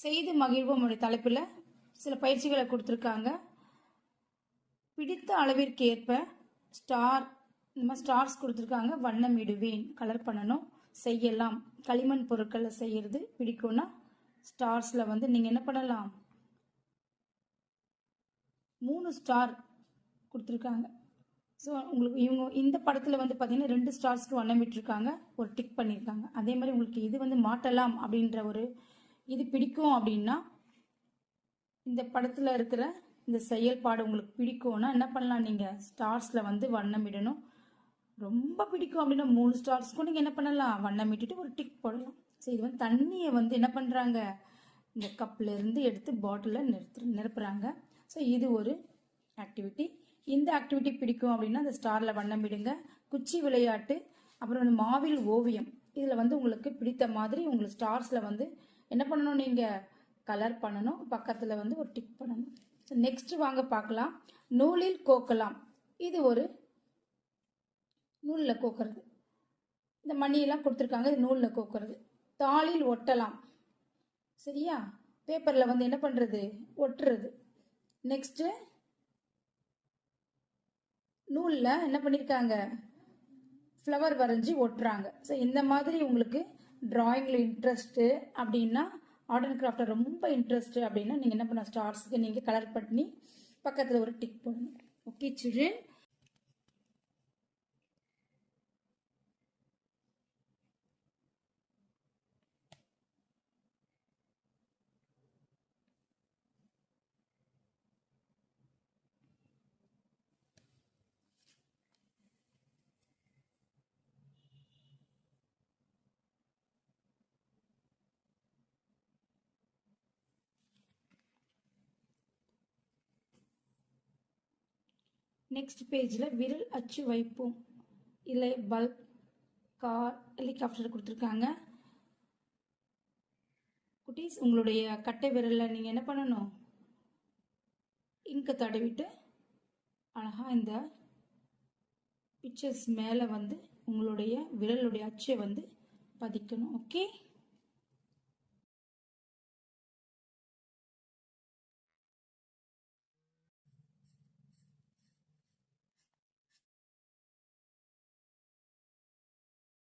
செய்து மகிழ்வோம் தலைப்பில் சில பயிற்சிகளை கொடுத்துருக்காங்க. பிடித்த அளவிற்கு ஏற்ப ஸ்டார், இந்த மாதிரி ஸ்டார்ஸ் கொடுத்துருக்காங்க. வண்ணமிடுவேன், கலர் பண்ணணும், செய்யலாம். களிமண் பொருட்களை செய்யறது பிடிக்கும்னா ஸ்டார்ஸில் வந்து நீங்கள் என்ன பண்ணலாம், 3 ஸ்டார் கொடுத்துருக்காங்க. ஸோ உங்களுக்கு இவங்க இந்த படத்தில் வந்து பார்த்தீங்கன்னா 2 ஸ்டார்ஸ்க்கு வண்ணம் விட்டுருக்காங்க, ஒரு டிக் பண்ணியிருக்காங்க. அதே மாதிரி உங்களுக்கு இது வந்து மாட்டலாம் அப்படின்ற ஒரு இது பிடிக்கும் அப்படின்னா, இந்த படத்தில் இருக்கிற இந்த செயல்பாடு உங்களுக்கு பிடிக்கும்னா என்ன பண்ணலாம், நீங்கள் ஸ்டார்ஸில் வந்து வண்ணமிடணும். ரொம்ப பிடிக்கும் அப்படின்னா 3 ஸ்டார்ஸ்க்கும் நீங்கள் என்ன பண்ணலாம், வண்ணமிட்டுட்டு ஒரு டிக் போடலாம். ஸோ இது வந்து தண்ணியை வந்து என்ன பண்ணுறாங்க, இந்த கப்பில் இருந்து எடுத்து பாட்டிலில் நிரப்புறாங்க. ஸோ இது ஒரு ஆக்டிவிட்டி. இந்த ஆக்டிவிட்டி பிடிக்கும் அப்படின்னா அந்த ஸ்டாரில் வண்ணமிடுங்க. குச்சி விளையாட்டு, அப்புறம் வந்து மாவில் ஓவியம், இதில் வந்து உங்களுக்கு பிடித்த மாதிரி உங்களுக்கு ஸ்டார்ஸில் வந்து என்ன பண்ணணும், நீங்கள் கலர் பண்ணணும், பக்கத்தில் வந்து ஒரு டிக் பண்ணணும். ஸோ நெக்ஸ்ட் வாங்க பார்க்கலாம். நூலில் கோக்கலாம். இது ஒரு நூலில் கோக்கிறது. இந்த மணியெல்லாம் கொடுத்துருக்காங்க, இது நூலில் கோக்கிறது. தாளில் ஒட்டலாம். சரியா, பேப்பரில் வந்து என்ன பண்ணுறது, ஒட்டுறது. நெக்ஸ்ட்டு நூலில் என்ன பண்ணியிருக்காங்க, ஃப்ளவர் வரைஞ்சி ஒட்டுறாங்க. ஸோ இந்த மாதிரி உங்களுக்கு ட்ராயிங்கில் இன்ட்ரெஸ்ட்டு அப்படின்னா, ஆர்ட் அண்ட் கிராஃப்டில் ரொம்ப இன்ட்ரெஸ்ட்டு அப்படின்னா நீங்கள் என்ன பண்ண, ஸ்டார்ஸுக்கு நீங்கள் கலர் பண்ணி பக்கத்தில் ஒரு டிக் போடணும். Okay children. நெக்ஸ்ட் பேஜில் விரல் அச்சு வைப்போம். இல்லை பல்ப், கார், ஹெலிகாப்டர் கொடுத்துருக்காங்க. குட்டீஸ், உங்களுடைய கட்டை விரலில் நீங்கள் என்ன பண்ணணும், இங்கை தடவிட்டு அழகாக இந்த பிக்சர்ஸ் மேலே வந்து உங்களுடைய விரலுடைய அச்சை வந்து பதிக்கணும். ஓகே.